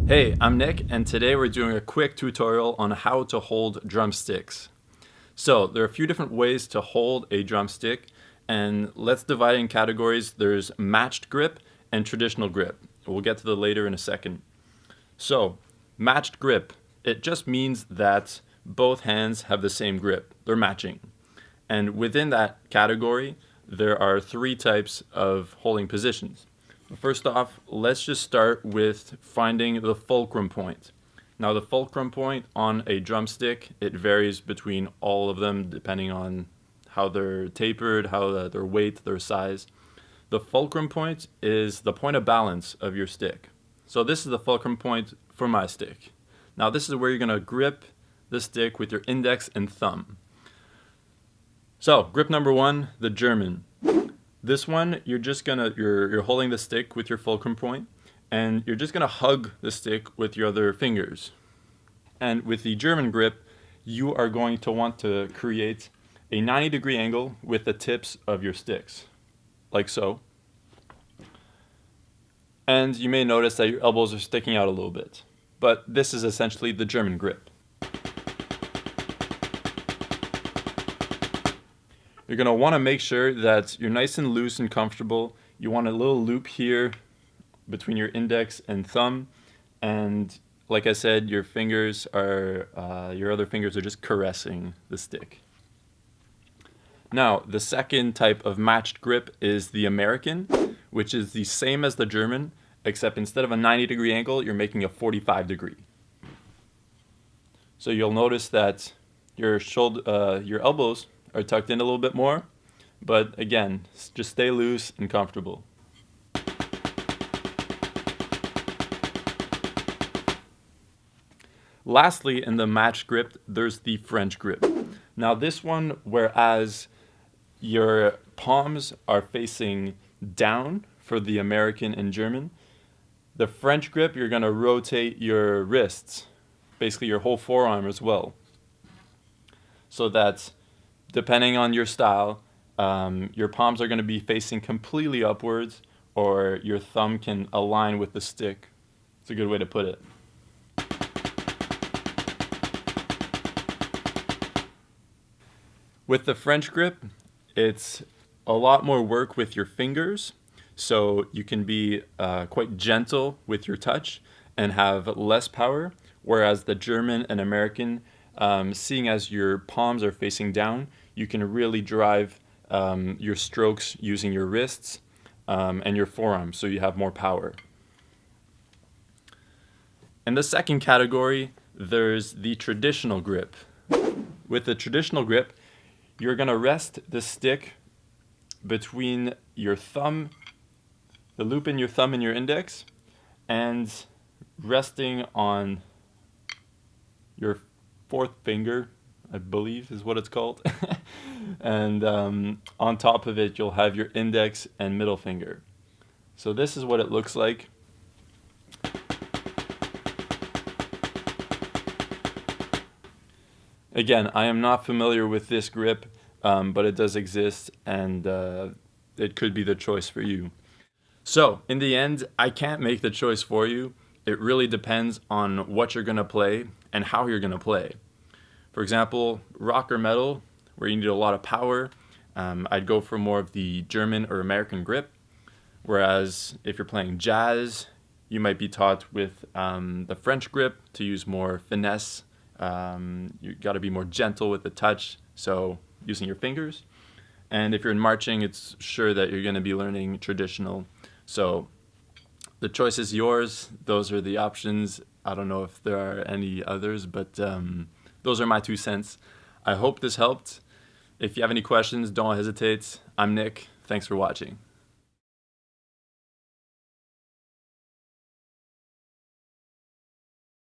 Hey, I'm Nick, and today we're doing a quick tutorial on how to hold drumsticks. So there are a few different ways to hold a drumstick, and let's divide it in categories. There's matched grip and traditional grip. We'll get to that later in a second. So matched grip, it just means that both hands have the same grip. They're matching. And within that category, there are three types of holding positions. First off, let's just start with finding the fulcrum point. Now the fulcrum point on a drumstick, it varies between all of them depending on how they're tapered, their weight, their size. The fulcrum point is the point of balance of your stick. So this is the fulcrum point for my stick. Now this is where you're going to grip the stick with your index and thumb. So grip number one, the German. This one, you're holding the stick with your fulcrum point, and you're just gonna hug the stick with your other fingers. And with the German grip, you are going to want to create a 90-degree angle with the tips of your sticks, like so. And you may notice that your elbows are sticking out a little bit, but this is essentially the German grip. You're going to want to make sure that you're nice and loose and comfortable. You want a little loop here between your index and thumb. And like I said, your other fingers are just caressing the stick. Now, the second type of matched grip is the American, which is the same as the German, except instead of a 90-degree angle, you're making a 45-degree. So you'll notice that your elbows are tucked in a little bit more, but again, just stay loose and comfortable. Lastly, in the matched grip, there's the French grip. Now this one, whereas your palms are facing down for the American and German, the French grip, you're going to rotate your wrists, basically your whole forearm as well, so that depending on your style, your palms are going to be facing completely upwards, or your thumb can align with the stick. It's a good way to put it. With the French grip, it's a lot more work with your fingers, so you can be quite gentle with your touch and have less power, whereas the German and American, seeing as your palms are facing down, you can really drive your strokes using your wrists and your forearms, so you have more power. In the second category, there's the traditional grip. With the traditional grip, you're going to rest the stick between your thumb, the loop in your thumb and your index, and resting on your fourth finger, I believe is what it's called. And on top of it, you'll have your index and middle finger. So this is what it looks like. Again, I am not familiar with this grip, but it does exist, and it could be the choice for you. So in the end, I can't make the choice for you. It really depends on what you're going to play and how you're going to play. For example, rock or metal, where you need a lot of power, I'd go for more of the German or American grip. Whereas if you're playing jazz, you might be taught with the French grip to use more finesse. You got to be more gentle with the touch, so using your fingers. And if you're in marching, it's sure that you're going to be learning traditional. So the choice is yours. Those are the options. I don't know if there are any others, but those are my 2 cents. I hope this helped. If you have any questions, don't hesitate. I'm Nick. Thanks for watching.